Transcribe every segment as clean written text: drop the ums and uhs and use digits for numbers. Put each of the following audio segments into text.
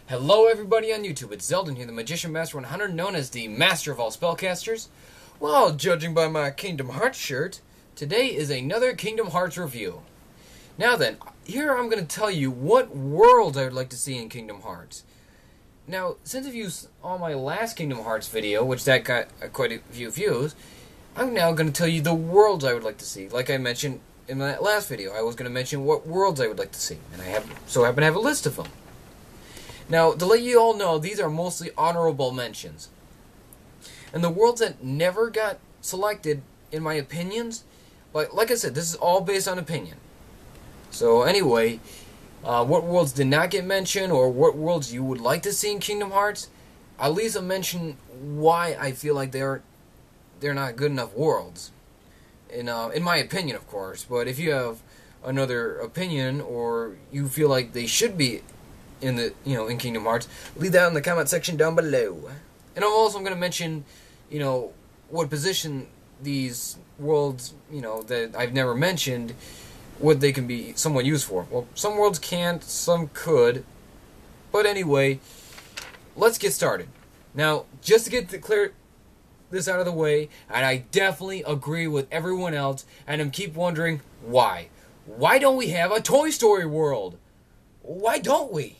Hello everybody on YouTube, it's Xaldin here, the Magician Master 100, known as the Master of all Spellcasters. Well, judging by my Kingdom Hearts shirt, today is another Kingdom Hearts review. Now then, here I'm going to tell you what worlds I would like to see in Kingdom Hearts. Now, since if you saw my last Kingdom Hearts video, which that got quite a few views, I'm now going to tell you the worlds I would like to see. Like I mentioned in my last video, I was going to mention what worlds I would like to see, and I happen to have a list of them. Now, to let you all know, these are mostly honorable mentions. And the worlds that never got selected, in my opinions, like I said, this is all based on opinion. So anyway, what worlds did not get mentioned, or what worlds you would like to see in Kingdom Hearts, at least I'll mention why I feel like they're not good enough worlds. In my opinion, of course. But if you have another opinion, or you feel like they should be in Kingdom Hearts, leave that in the comment section down below. And I'm also going to mention, what position these worlds, that I've never mentioned, what they can be somewhat used for. Well, some worlds can't, some could. But anyway, let's get started. Now, just to get clear this out of the way, and I definitely agree with everyone else, and I keep wondering why. Why don't we have a Toy Story world? Why don't we?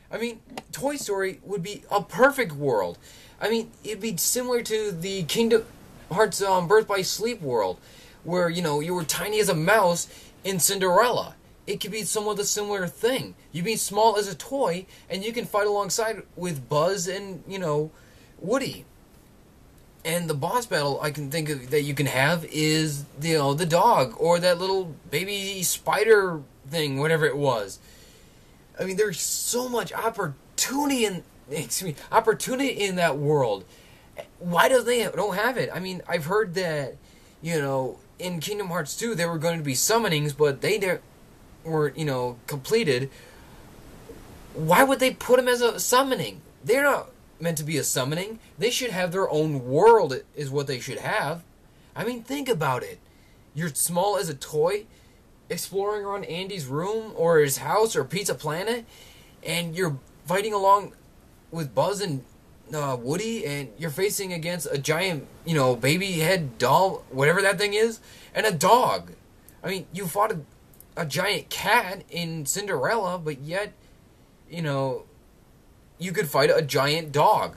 I mean, Toy Story would be a perfect world. I mean, it'd be similar to the Kingdom Hearts Birth by Sleep world, where, you were tiny as a mouse in Cinderella. It could be somewhat a similar thing. You'd be small as a toy, and you can fight alongside with Buzz and, Woody. And the boss battle I can think of that you can have is, the dog, or that little baby spider thing, whatever it was. I mean, there's so much opportunity in that world. Why don't they don't have it? I mean, I've heard that, in Kingdom Hearts 2 there were going to be summonings, but they weren't, completed. Why would they put them as a summoning? They're not meant to be a summoning. They should have their own world, is what they should have. I mean, think about it. You're small as a toy, exploring around Andy's room, or his house, or Pizza Planet, and you're fighting along with Buzz and Woody, and you're facing against a giant, baby head doll, whatever that thing is, and a dog. I mean, you fought a giant cat in Cinderella, but yet, you could fight a giant dog.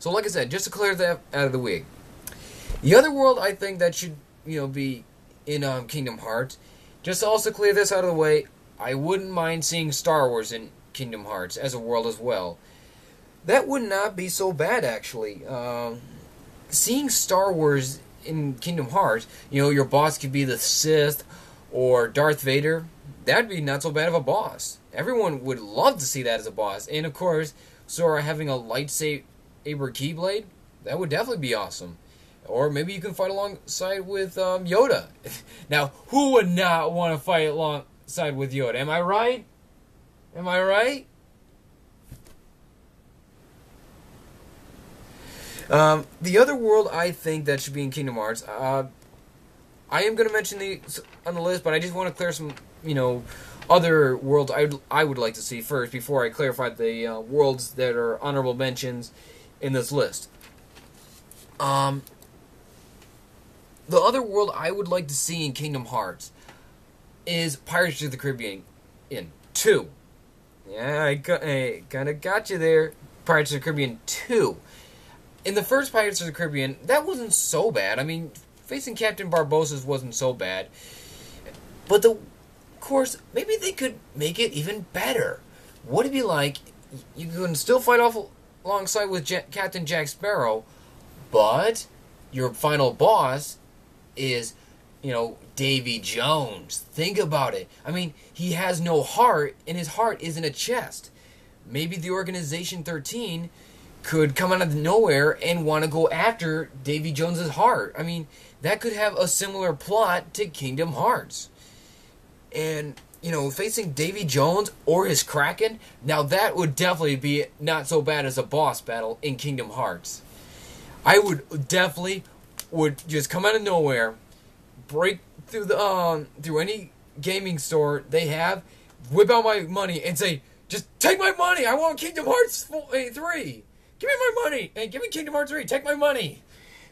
So like I said, just to clear that out of the way, the other world I think that should, be in Kingdom Hearts, just to also clear this out of the way, I wouldn't mind seeing Star Wars in Kingdom Hearts as a world as well. That would not be so bad, actually. Seeing Star Wars in Kingdom Hearts, your boss could be the Sith or Darth Vader. That'd be not so bad of a boss. Everyone would love to see that as a boss. And of course, Sora having a lightsaber keyblade, that would definitely be awesome. Or maybe you can fight alongside with Yoda. Now, who would not want to fight alongside with Yoda? Am I right? Am I right? The other world I think that should be in Kingdom Hearts, I am going to mention these on the list, but I just want to clear some, other worlds I would like to see first before I clarify the worlds that are honorable mentions in this list. The other world I would like to see in Kingdom Hearts is Pirates of the Caribbean 2. Yeah, I kind of got you there. Pirates of the Caribbean 2. In the first Pirates of the Caribbean, that wasn't so bad. I mean, facing Captain Barbossa wasn't so bad. But of course, maybe they could make it even better. Would it be like, you can still fight off alongside with Captain Jack Sparrow, but your final boss is, Davy Jones. Think about it. I mean, he has no heart, and his heart is in a chest. Maybe the Organization 13 could come out of nowhere and want to go after Davy Jones's heart. I mean, that could have a similar plot to Kingdom Hearts. And, facing Davy Jones or his Kraken, now that would definitely be not so bad as a boss battle in Kingdom Hearts. I would definitely just come out of nowhere, break through the through any gaming store they have, whip out my money and say, Just take my money. I want Kingdom Hearts 3. Give me my money. Hey, give me Kingdom Hearts 3. Take my money.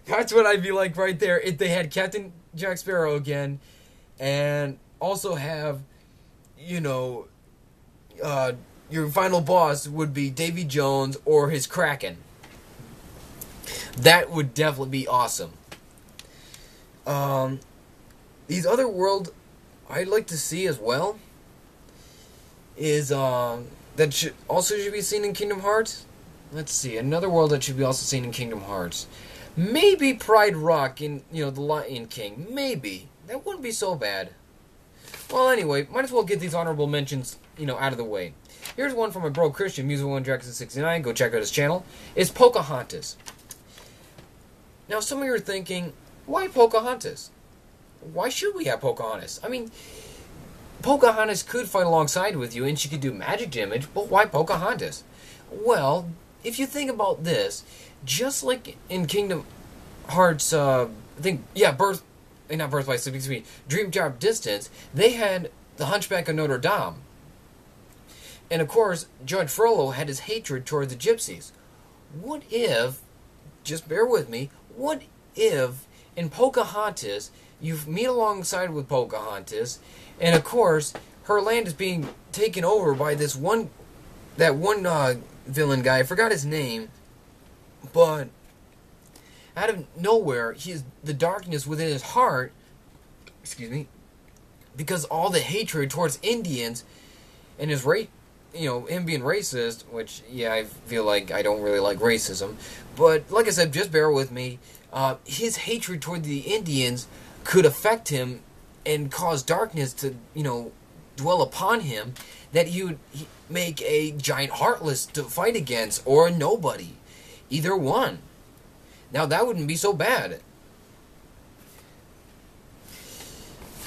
That's what I'd be like right there if they had Captain Jack Sparrow again, and also have, you know, your final boss would be Davy Jones or his Kraken. That would definitely be awesome. These other world I'd like to see as well is that should be seen in Kingdom Hearts. Let's see, another world that should be also seen in Kingdom Hearts. Maybe Pride Rock in, the Lion King. Maybe. That wouldn't be so bad. Well, anyway, might as well get these honorable mentions, out of the way. Here's one from my bro Christian, Music1Jackson69. Go check out his channel. It's Pocahontas. Now, some of you are thinking, why Pocahontas? Why should we have Pocahontas? I mean, Pocahontas could fight alongside with you, and she could do magic damage, but why Pocahontas? Well, if you think about this, just like in Kingdom Hearts, Birth by Sleep, Dream Drop Distance, they had the Hunchback of Notre Dame. And of course, Judge Frollo had his hatred toward the gypsies. What if, just bear with me, what if in Pocahontas, you meet alongside with Pocahontas, and of course, her land is being taken over by that one villain guy, I forgot his name, but out of nowhere, the darkness within his heart, because all the hatred towards Indians, and his him being racist, which, I feel like I don't really like racism, but like I said, just bear with me, his hatred toward the Indians could affect him and cause darkness to, dwell upon him, that he would make a giant Heartless to fight against, or a nobody. Either one. Now, that wouldn't be so bad.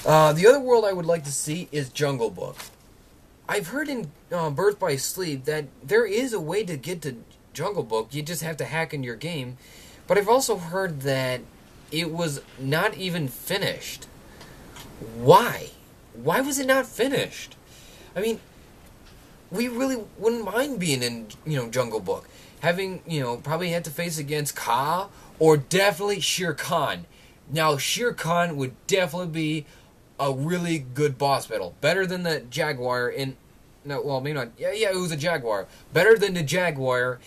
The other world I would like to see is Jungle Book. I've heard in Birth by Sleep that there is a way to get to Jungle Book. You just have to hack in your game. But I've also heard that it was not even finished. Why? Why was it not finished? I mean, we really wouldn't mind being in, Jungle Book. Having, probably had to face against Kaa, or definitely Shere Khan. Now, Shere Khan would definitely be a really good boss battle. Better than the Jaguar in... No, well, maybe not. Yeah, it was a Jaguar. Better than the Jaguar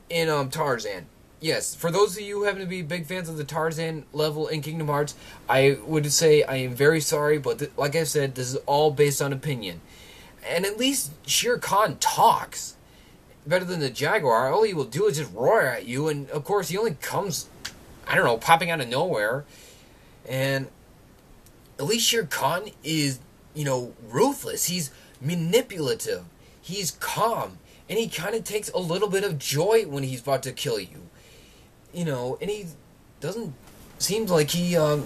in Tarzan. Yes, for those of you who happen to be big fans of the Tarzan level in Kingdom Hearts, I would say I am very sorry, but like I said, this is all based on opinion. And at least Shere Khan talks. Better than the Jaguar. All he will do is just roar at you, and of course he only comes, popping out of nowhere. And at least Shere Khan is, ruthless. He's manipulative. He's calm. And he kind of takes a little bit of joy when he's about to kill you. And he doesn't seem like he to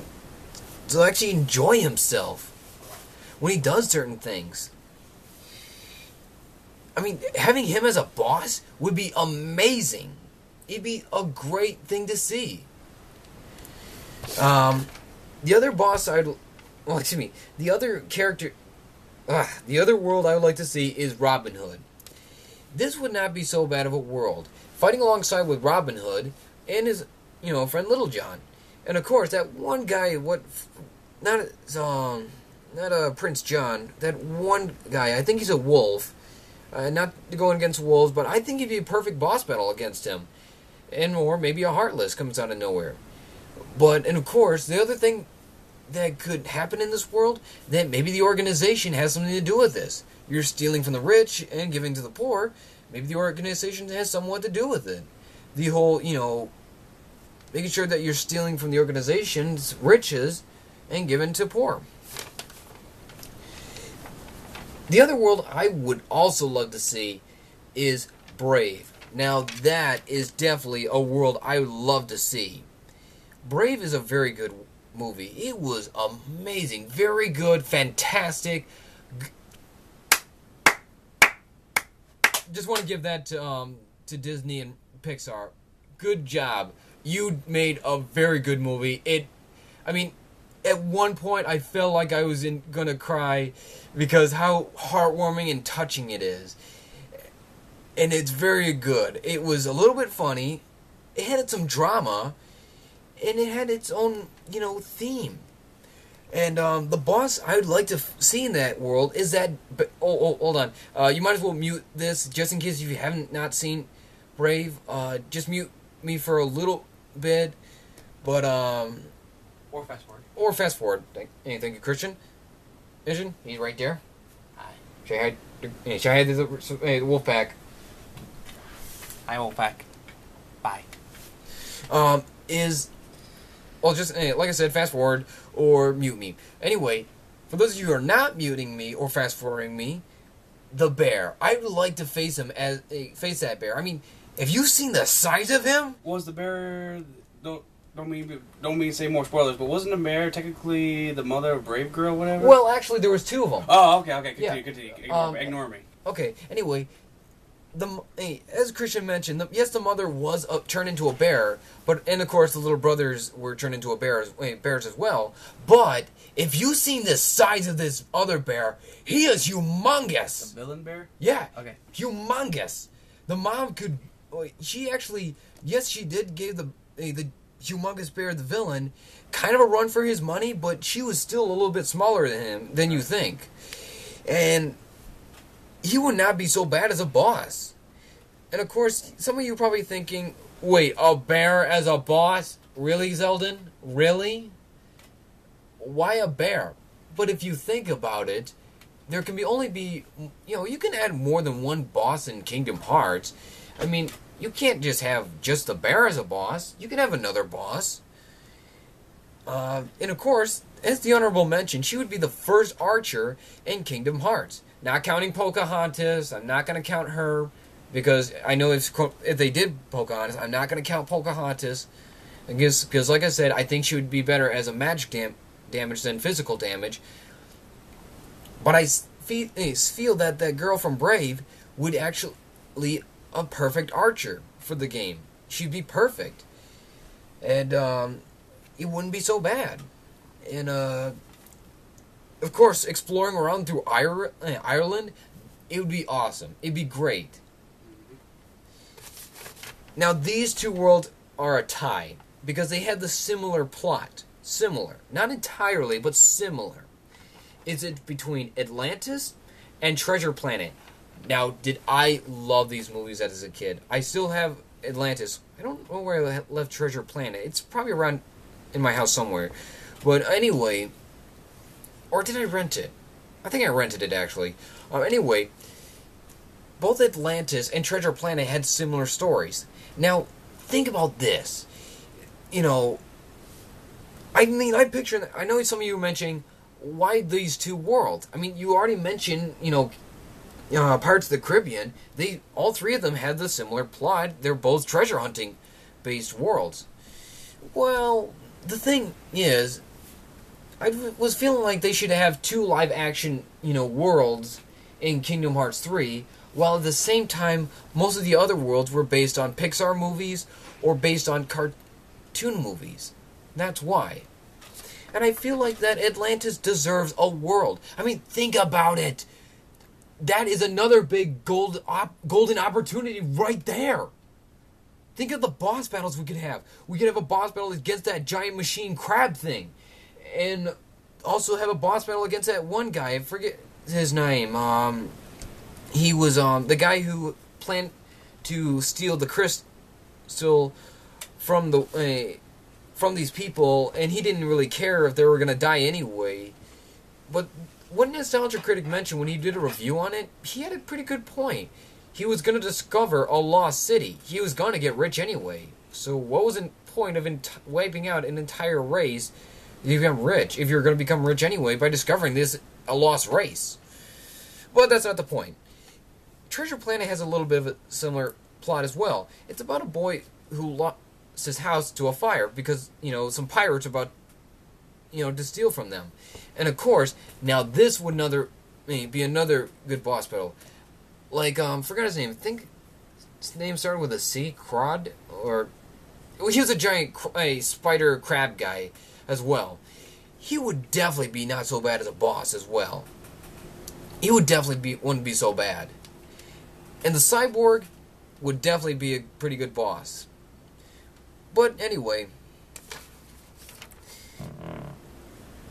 actually enjoy himself when he does certain things. I mean, having him as a boss would be amazing. It'd be a great thing to see. The other boss the other world I would like to see is Robin Hood. This would not be so bad of a world. Fighting alongside with Robin Hood and his, friend Little John. And of course, that one guy, Prince John, that one guy, I think he's a wolf. Not going against wolves, but I think he'd be a perfect boss battle against him. Or maybe a Heartless comes out of nowhere. And of course, the other thing that could happen in this world, that maybe the organization has something to do with this. You're stealing from the rich and giving to the poor. Maybe the organization has somewhat to do with it. The whole, making sure that you're stealing from the organization's riches and giving to poor. The other world I would also love to see is Brave. Now, that is definitely a world I would love to see. Brave is a very good movie. It was amazing. Very good. Fantastic. Just want to give that to Disney and Pixar. Good job. You made a very good movie. At one point I felt like I was gonna cry because how heartwarming and touching it is. and it's very good. It was a little bit funny. It had some drama, and it had its own, theme. And the boss I would like to see in that world is that... hold on. You might as well mute this, just in case if you haven't not seen Brave. Just mute me for a little bit. But, Or fast forward. Or fast forward. Thank you, Christian. Vision, he's right there. Hi. Say hi to the wolf pack. Hi, Wolfpack. Bye. Just like I said, fast forward or mute me. Anyway, for those of you who are not muting me or fast forwarding me, the bear. I would like to face that bear. I mean, have you seen the size of him? Was the bear? Don't mean to say more spoilers, but wasn't the bear technically the mother of Brave Girl, whatever? Well, actually, there was two of them. Oh, okay. Continue. Ignore me. Okay. Anyway. As Christian mentioned, yes, the mother was turned into a bear, and of course the little brothers were turned into bears as well. But if you've seen the size of this other bear, he is humongous. The villain bear? Yeah. Okay. Humongous. The mom could. She actually, yes, she did give the humongous bear, the villain, kind of a run for his money, but she was still a little bit smaller than you think, and he would not be so bad as a boss. And of course, some of you are probably thinking, wait, a bear as a boss? Really, Xaldin? Really? Why a bear? But if you think about it, there can only be, you can add more than one boss in Kingdom Hearts. I mean, you can't just have just the bear as a boss. You can have another boss. And of course, as the honorable mention, she would be the first archer in Kingdom Hearts. Not counting Pocahontas, I'm not going to count her, because I know if they did Pocahontas, I'm not going to count Pocahontas, because like I said, I think she would be better as a magic damage than physical damage. But I feel that that girl from Brave would actually a perfect archer for the game. She'd be perfect, and it wouldn't be so bad. And of course, exploring around through Ireland, it would be awesome. It'd be great. Now, these two worlds are a tie, because they have the similar plot. Similar. Not entirely, but similar. Is it between Atlantis and Treasure Planet? Now, did I love these movies as a kid? I still have Atlantis. I don't know where I left Treasure Planet. It's probably around in my house somewhere. But anyway... Or did I rent it? I think I rented it, actually. Anyway, both Atlantis and Treasure Planet had similar stories. Now, think about this. I know some of you were mentioning, why these two worlds? I mean, you already mentioned, Pirates of the Caribbean. All three of them had the similar plot. They're both treasure hunting based worlds. Well, the thing is, I was feeling like they should have two live-action, worlds in Kingdom Hearts 3, while at the same time, most of the other worlds were based on Pixar movies or based on cartoon movies. That's why. And I feel like that Atlantis deserves a world. I mean, think about it. That is another big golden opportunity right there. Think of the boss battles we could have. We could have a boss battle against that giant machine crab thing. And also have a boss battle against that one guy. I forget his name. He was the guy who planned to steal the crystal from these people, and he didn't really care if they were gonna die anyway. But what Nostalgia Critic mentioned when he did a review on it, he had a pretty good point. He was gonna discover a lost city. He was gonna get rich anyway. So what was the point of wiping out an entire race? You become rich if you're going to become rich anyway by discovering a lost race. But that's not the point. Treasure Planet has a little bit of a similar plot as well. It's about a boy who lost his house to a fire because, some pirates are about, to steal from them. And of course, now this would be another good boss battle. Like, forgot his name. I think his name started with a C, Crod, or... Well, he was a giant spider crab guy as well. He would definitely be not so bad as a boss as well. He would definitely wouldn't be so bad. And the cyborg would definitely be a pretty good boss. But anyway,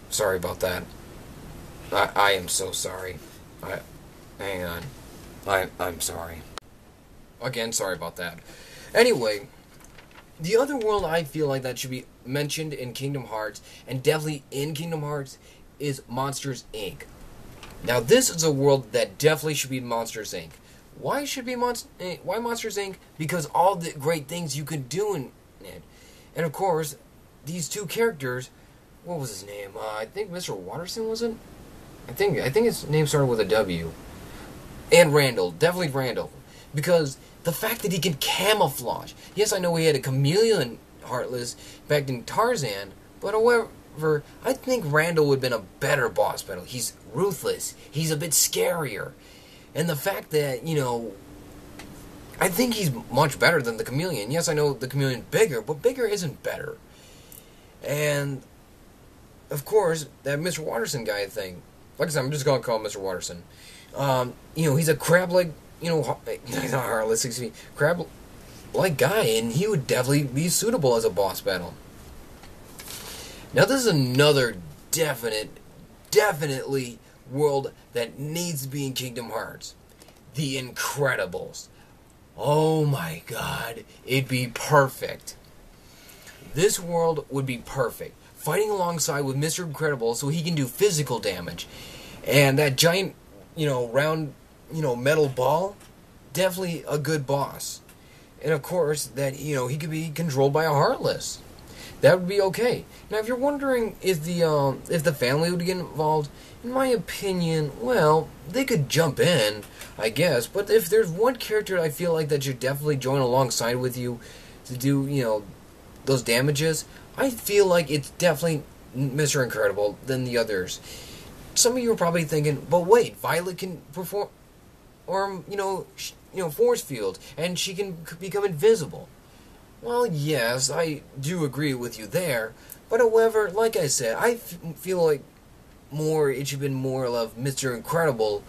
sorry about that. I am so sorry. Hang on. I'm sorry. Again, sorry about that. Anyway, the other world I feel like that should be mentioned in Kingdom Hearts, and definitely in Kingdom Hearts, is Monsters, Inc. Now, this is a world that definitely should be Monsters, Inc. Why should be why Monsters, Inc.? Because all the great things you could do in it. And, of course, these two characters, what was his name? I think Mr. Watterson, was it? I think his name started with a W. And Randall. Definitely Randall. Because the fact that he can camouflage. Yes, I know he had a chameleon Heartless back in Tarzan, but however, I think Randall would have been a better boss battle. He's ruthless. He's a bit scarier. And the fact that, you know, I think he's much better than the chameleon. Yes, I know the chameleon's bigger, but bigger isn't better. And, of course, that Mr. Watterson guy thing. Like I said, I'm just going to call him Mr. Watterson. You know, he's a crab-like, you know, not Heartless, excuse me, crab-like guy, and he would definitely be suitable as a boss battle. Now, this is another definitely world that needs to be in Kingdom Hearts. The Incredibles. Oh my god, it'd be perfect. This world would be perfect. Fighting alongside with Mr. Incredible so he can do physical damage. And that giant, you know, round, you know, metal ball, definitely a good boss. And of course, that, you know, he could be controlled by a Heartless. That would be okay. Now, if you're wondering if the family would get involved, in my opinion, well, they could jump in, I guess. But if there's one character I feel like that should definitely join alongside with you to do, you know, those damages, I feel like it's definitely Mr. Incredible than the others. Some of you are probably thinking, but wait, Violet can perform, or you know, force field, and she can become invisible. Well, yes, I do agree with you there, but however, like I said, I feel like it should have been more of Mr. Incredible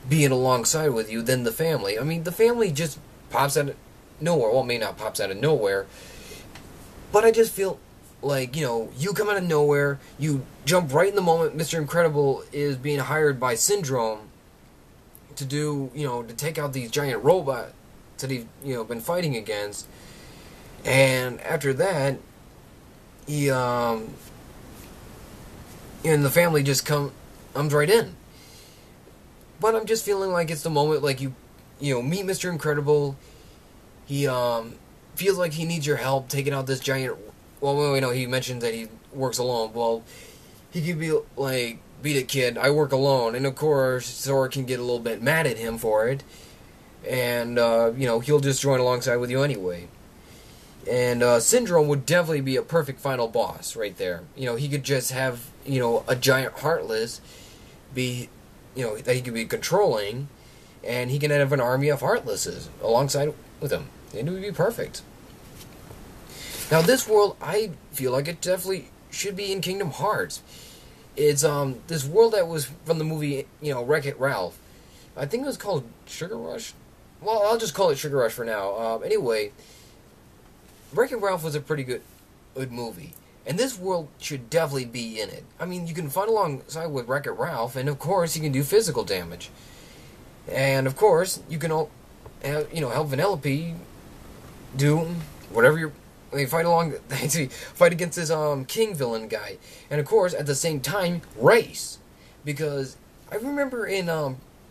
being alongside with you than the family. I mean, the family just pops out of nowhere. Well, maybe not pops out of nowhere, but I just feel like, you know, you come out of nowhere, you jump right in the moment Mr. Incredible is being hired by Syndrome to do, you know, to take out these giant robots that he's, you know, been fighting against. And after that, he, and the family just comes right in. But I'm just feeling like it's the moment, like, you know, meet Mr. Incredible, he, feels like he needs your help taking out this giant, well, you know, he mentioned that he works alone. Well, he could be, like, beat it, kid, I work alone. And, of course, Sora can get a little bit mad at him for it. And, you know, he'll just join alongside with you anyway. And Syndrome would definitely be a perfect final boss right there. You know, he could just have, you know, a giant Heartless be, you know, that he could be controlling, and he can have an army of Heartlesses alongside with him. And it would be perfect. Now, this world, I feel like it definitely should be in Kingdom Hearts. It's this world that was from the movie, you know, WreckIt Ralph. I think it was called Sugar Rush. Well, I'll just call it Sugar Rush for now. Anyway, WreckIt Ralph was a pretty good movie. And this world should definitely be in it. I mean, you can fight alongside with WreckIt Ralph, and of course, you can do physical damage. And of course, you can, you know, help Vanellope do whatever fight against this king villain guy. And of course, at the same time, race. Because I remember in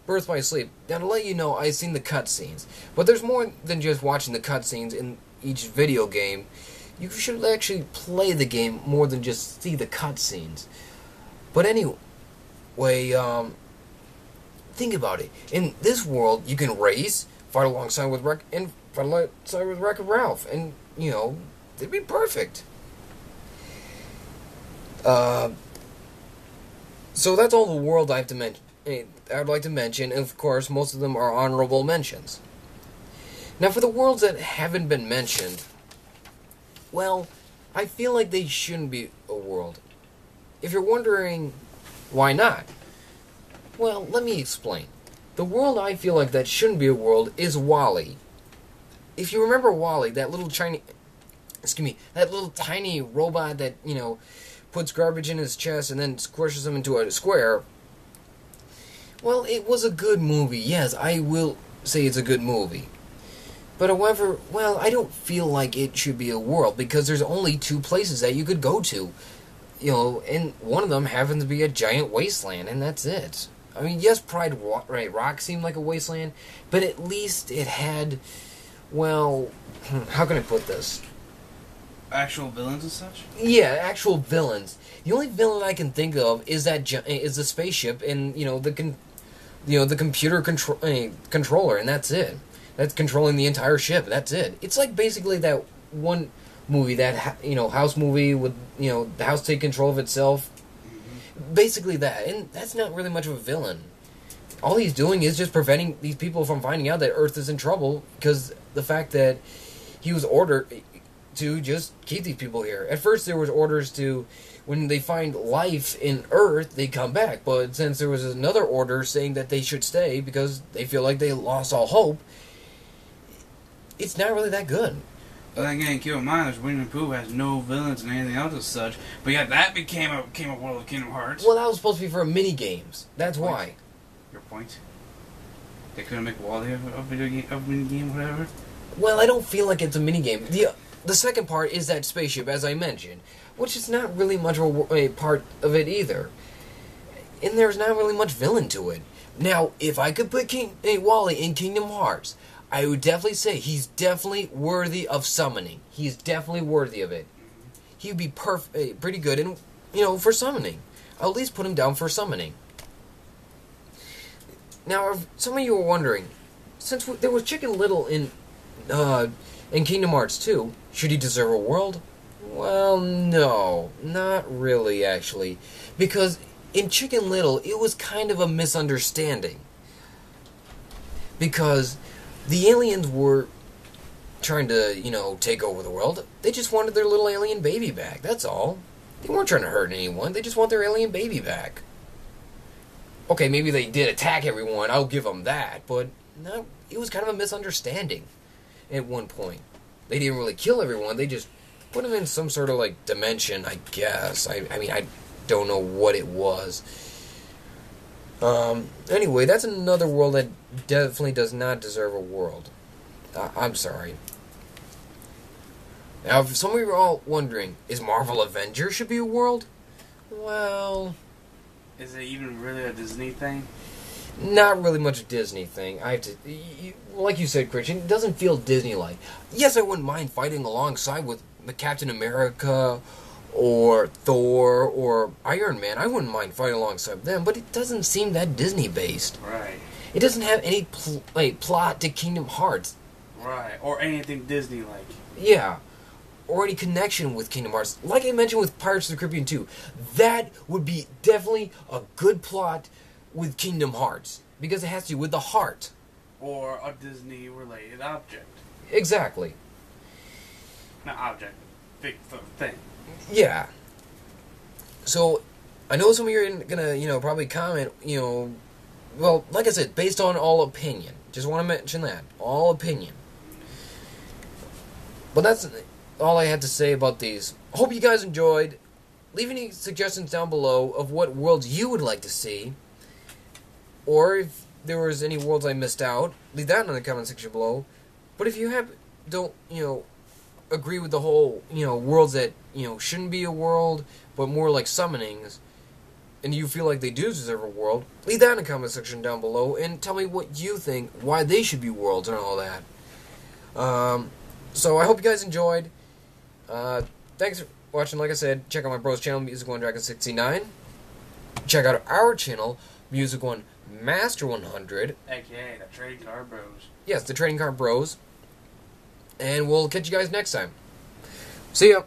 Birth by Sleep, now to let you know, I've seen the cutscenes. But there's more than just watching the cutscenes in each video game. You should actually play the game more than just see the cutscenes. But anyway, think about it. In this world, you can race, fight alongside with WreckIt Ralph, and you know, they'd be perfect. So that's all the world I have to mention. I'd like to mention, and of course, most of them are honorable mentions. Now, for the worlds that haven't been mentioned, well, I feel like they shouldn't be a world. If you're wondering why not, well, let me explain. The world I feel like that shouldn't be a world is Wall-E. If you remember Wall-E, that little that little tiny robot that, puts garbage in his chest and then squishes him into a square. Well, it was a good movie. Yes, I will say it's a good movie. But however, well, I don't feel like it should be a world because there's only 2 places that you could go to. And one of them happens to be a giant wasteland, and that's it. I mean, yes, Pride Rock seemed like a wasteland, but at least it had, well, how can I put this? Actual villains and such? Yeah, actual villains. The only villain I can think of is the spaceship and the computer controller, and that's it. That's controlling the entire ship. That's it. It's like basically that one movie, that house movie with the house take control of itself. Mm-hmm. Basically that, and that's not really much of a villain. All he's doing is just preventing these people from finding out that Earth is in trouble because the fact that he was ordered to just keep these people here. At first, there was orders to, when they find life in Earth, they come back. But since there was another order saying that they should stay because they feel like they lost all hope, it's not really that good. But then again, keep in mind, there's Winnie the Pooh has no villains and anything else as such. But yeah, that became a world of Kingdom Hearts. Well, that was supposed to be for mini games. That's why. Your point? They couldn't make Wall-E a mini game, whatever. Well, I don't feel like it's a mini game. The second part is that spaceship, as I mentioned, which is not really much of a part of it either. And there's not really much villain to it. Now, if I could put Wall-E in Kingdom Hearts, I would definitely say he's definitely worthy of summoning. He's definitely worthy of it. He would be pretty good in, for summoning. I'll at least put him down for summoning. Now, if some of you are wondering, since there was Chicken Little in Kingdom Hearts 2, should he deserve a world? Well, no, not really, actually. Because in Chicken Little, it was kind of a misunderstanding. Because the aliens were trying to, take over the world. They just wanted their little alien baby back, that's all. They weren't trying to hurt anyone, they just want their alien baby back. Okay, maybe they did attack everyone, I'll give them that, but no, it was kind of a misunderstanding at one point. They didn't really kill everyone, they just put them in some sort of, dimension, I guess. I mean, I don't know what it was. Anyway, that's another world that definitely does not deserve a world. I'm sorry. Now, if some of you are all wondering, is Marvel Avengers should be a world? Well... Is it even really a Disney thing? Not really much a Disney thing. Like you said, Christian, it doesn't feel Disney-like. Yes, I wouldn't mind fighting alongside with the Captain America, or Thor, or Iron Man. I wouldn't mind fighting alongside them, but it doesn't seem that Disney-based. Right. It doesn't have any plot to Kingdom Hearts. Right, or anything Disney-like. Yeah, or any connection with Kingdom Hearts. Like I mentioned with Pirates of the Caribbean 2, that would be definitely a good plot with Kingdom Hearts, because it has to do with the heart. Or a Disney-related object. Exactly. Not object, big thing. Yeah. So, I know some of you are gonna, probably comment, well, like I said, based on all opinion. Just want to mention that. All opinion. But that's all I had to say about these. Hope you guys enjoyed. Leave any suggestions down below of what worlds you would like to see. Or if there was any worlds I missed out, leave that in the comment section below. But if you don't, agree with the whole, worlds that, shouldn't be a world, but more like summonings, and you feel like they do deserve a world, leave that in the comment section down below, and tell me what you think, why they should be worlds and all that. So I hope you guys enjoyed. Thanks for watching. Like I said, check out my bro's channel, Music One Dragon 69. Check out our channel, Music One Master 100. AKA the Trading Card Bros. Yes, the Trading Card Bros. And we'll catch you guys next time. See ya.